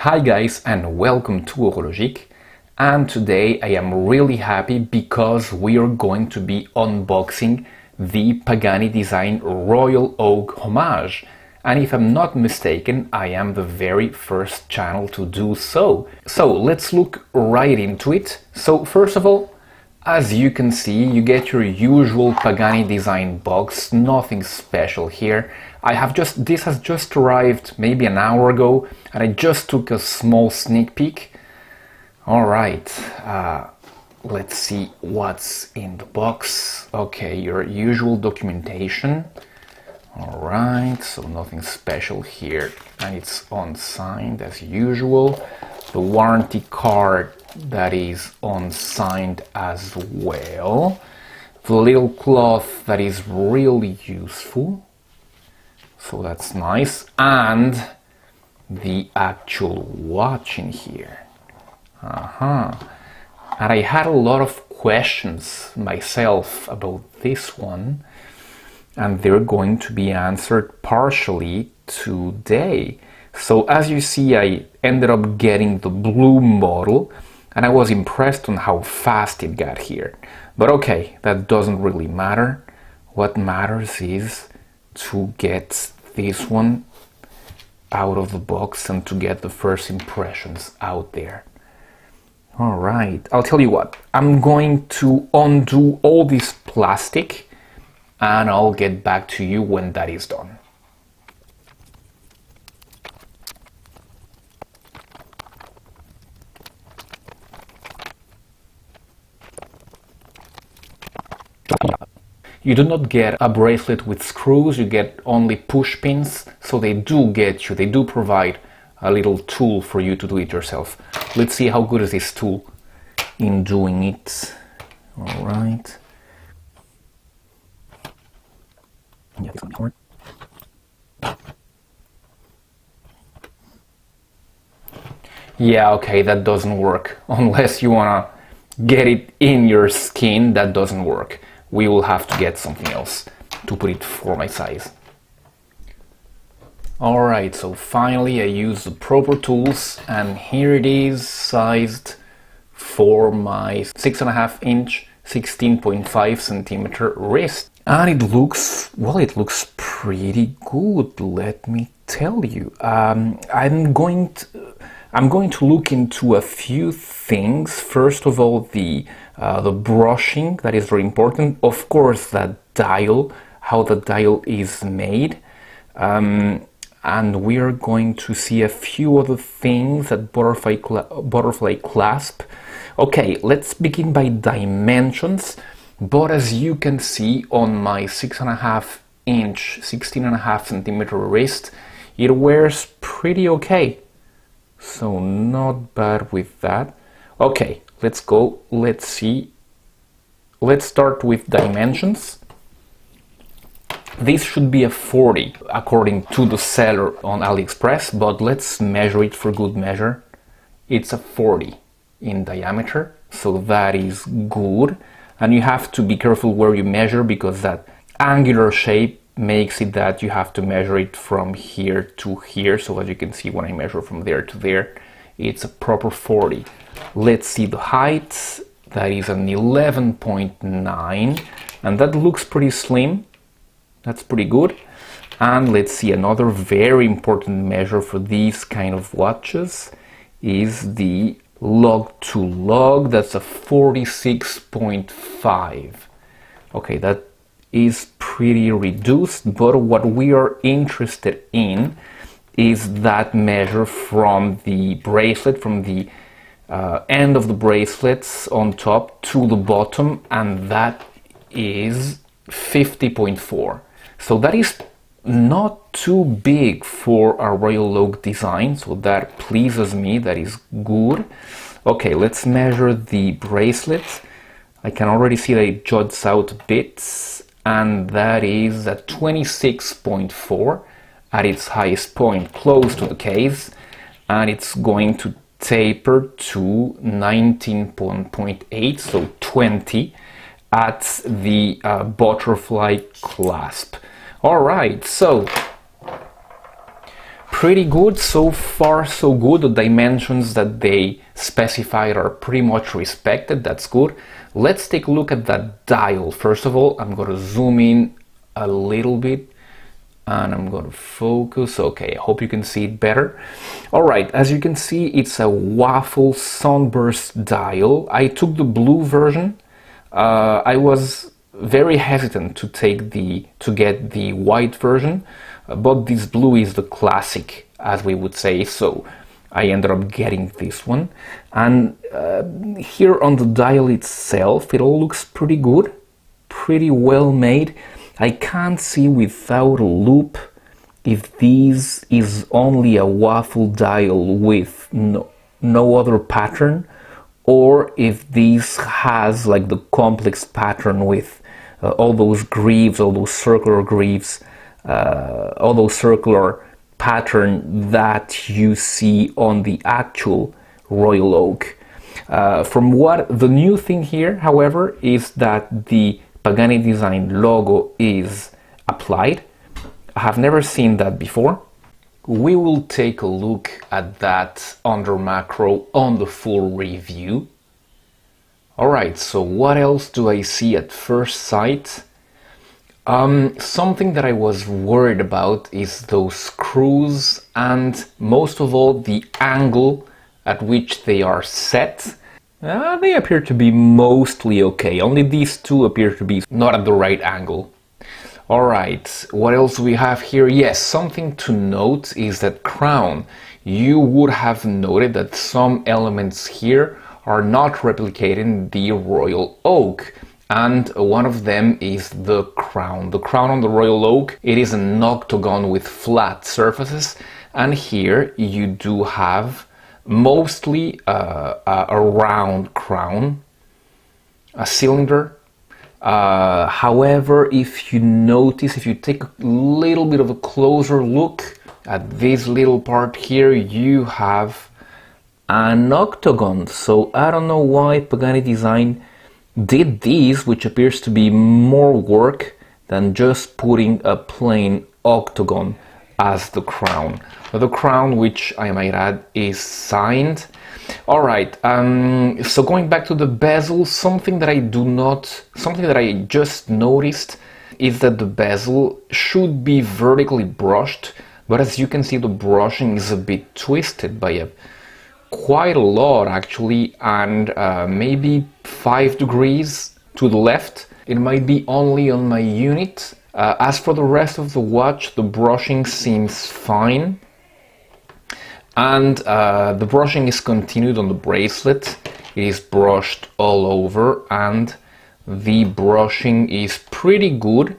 Hi guys and welcome to Horologique, and today I am really happy because we are going to be unboxing the Pagani Design Royal Oak homage, and if I'm not mistaken I am the very first channel to do so. So let's look right into it. So first of all, as you can see, you get your usual Pagani Design box, nothing special here. This has just arrived maybe an hour ago and I just took a small sneak peek. Alright, let's see what's in the box. Okay, your usual documentation. Alright, so nothing special here and it's unsigned as usual. The warranty card that is unsigned as well. The little cloth that is really useful, so that's nice, and the actual watch in here. And I had a lot of questions myself about this one, and they're going to be answered partially today. So as you see, I ended up getting the blue model and I was impressed on how fast it got here. But okay, that doesn't really matter. What matters is to get this one out of the box and to get the first impressions out there. Alright, I'll tell you what, I'm going to undo all this plastic and I'll get back to you when that is done. You do not get a bracelet with screws, you get only push pins, so they do provide a little tool for you to do it yourself. Let's see how good is this tool in doing it. Alright. Yeah, this one. Yeah, okay, that doesn't work. Unless you wanna get it in your skin, that doesn't work. We will have to get something else to put it for my size. Alright, so finally I used the proper tools and here it is, sized for my 6.5 inch 16.5 centimeter wrist. And it looks, well, it looks pretty good, let me tell you. I'm going to look into a few things. First of all, the brushing, that is very important. Of course, that dial, how the dial is made. And we are going to see a few other things, that butterfly clasp. Okay, let's begin by dimensions. But as you can see on my 6.5 inch, 16.5 centimeter wrist, it wears pretty okay. So not bad with that. Okay, let's go, let's see. Let's start with dimensions. This should be a 40 according to the seller on AliExpress, but let's measure it for good measure. It's a 40 in diameter, so that is good. And you have to be careful where you measure because that angular shape makes it that you have to measure it from here to here. So as you can see, when I measure from there to there, it's a proper 40. Let's see the height. That is an 11.9 and that looks pretty slim. That's pretty good. And let's see, another very important measure for these kind of watches is the lug to lug. That's a 46.5. Okay, that is pretty reduced, but what we are interested in is that measure from the bracelet, from the end of the bracelets on top to the bottom, and that is 50.4. So that is not too big for a Royal Oak design, so that pleases me, that is good. Okay, let's measure the bracelet. I can already see that it juts out bits, and that is at 26.4 at its highest point, close to the case, and it's going to taper to 19.8, so 20 at the butterfly clasp. All right, so pretty good. So far so good. The dimensions that they specified are pretty much respected. That's good. Let's take a look at that dial. First of all, I'm going to zoom in a little bit and I'm going to focus. Okay, I hope you can see it better. All right, as you can see, it's a waffle sunburst dial. I took the blue version. I was very hesitant to get the white version, but this blue is the classic, as we would say, so I ended up getting this one. And here on the dial itself, it all looks pretty good, pretty well made. I can't see without a loop if this is only a waffle dial with no other pattern, or if this has like the complex pattern with all those greaves, all those circular greaves, all those circular pattern that you see on the actual Royal Oak. From what the new thing here, however, is that the Pagani Design logo is applied. I have never seen that before. We will take a look at that under macro on the full review. Alright, so what else do I see at first sight? Something that I was worried about is those screws and most of all the angle at which they are set. They appear to be mostly okay. Only these two appear to be not at the right angle. Alright, what else do we have here? Yes, something to note is that crown. You would have noted that some elements here are not replicating the Royal Oak. And one of them is the crown. The crown on the Royal Oak, it is an octagon with flat surfaces. And here you do have mostly a round crown, a cylinder. However, if you notice, if you take a little bit of a closer look at this little part here, you have an octagon. So I don't know why Pagani Design did this, which appears to be more work than just putting a plain octagon as the crown. The crown, which I might add, is signed. All right, so going back to the bezel, something that I just noticed is that the bezel should be vertically brushed, but as you can see, the brushing is a bit twisted by quite a lot actually, and maybe 5 degrees to the left. It might be only on my unit. As for the rest of the watch, the brushing seems fine. And the brushing is continued on the bracelet. It is brushed all over and the brushing is pretty good.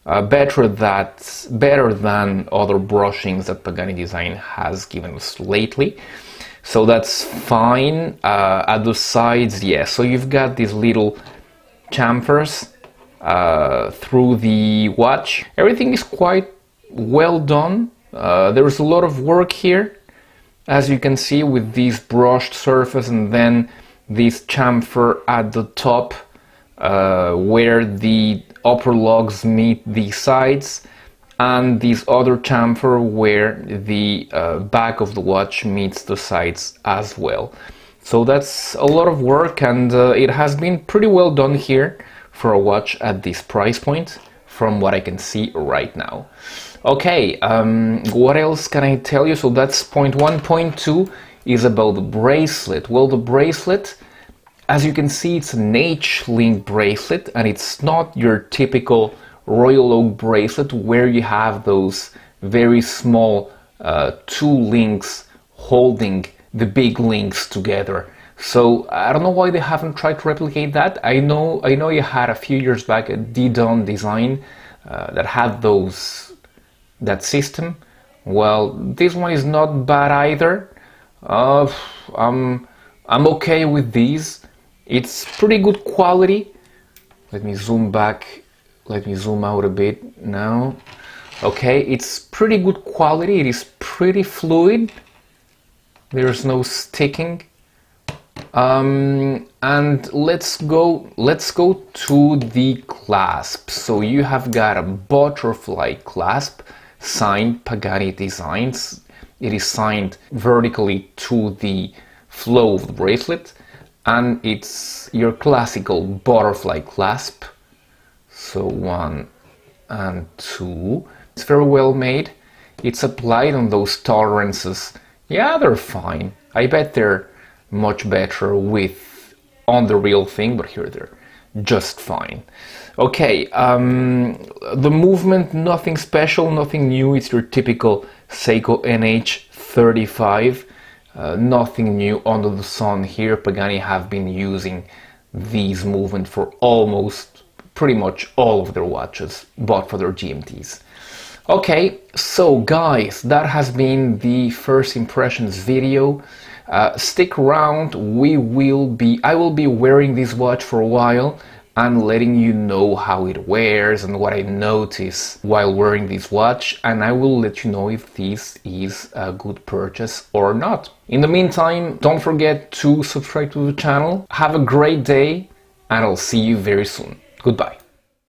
Better than other brushings that Pagani Design has given us lately. So that's fine. At the sides, yeah, so you've got these little chamfers through the watch. Everything is quite well done. There's a lot of work here, as you can see, with this brushed surface and then this chamfer at the top where the upper lugs meet the sides, and this other chamfer where the back of the watch meets the sides as well. So that's a lot of work, and it has been pretty well done here for a watch at this price point, from what I can see right now. Okay, what else can I tell you? So that's point one. Point two is about the bracelet. Well, the bracelet, as you can see, it's an H-link bracelet, and it's not your typical Royal Oak bracelet where you have those very small 2 links holding the big links together. So I don't know why they haven't tried to replicate that. I know you had a few years back a D-Dawn Design that had that system. Well, this one is not bad either. I'm okay with these. It's pretty good quality. Let me zoom back. Let me zoom out a bit now. Okay, it's pretty good quality. It is pretty fluid. There's no sticking. And let's go to the clasp. So you have got a butterfly clasp. signed Pagani Designs. It is signed vertically to the flow of the bracelet, and it's your classical butterfly clasp. So 1 and 2. It's very well made. It's applied on those tolerances. Yeah, they're fine. I bet they're much better with on the real thing, but here they're just fine. Okay, the movement, nothing special, nothing new. It's your typical Seiko NH35. Nothing new under the sun here. Pagani have been using these movement for almost pretty much all of their watches, but for their GMTs. Okay, so guys, that has been the first impressions video. Stick around. I will be wearing this watch for a while and letting you know how it wears and what I notice while wearing this watch, and I will let you know if this is a good purchase or not. In the meantime, don't forget to subscribe to the channel. Have a great day, and I'll see you very soon. Goodbye.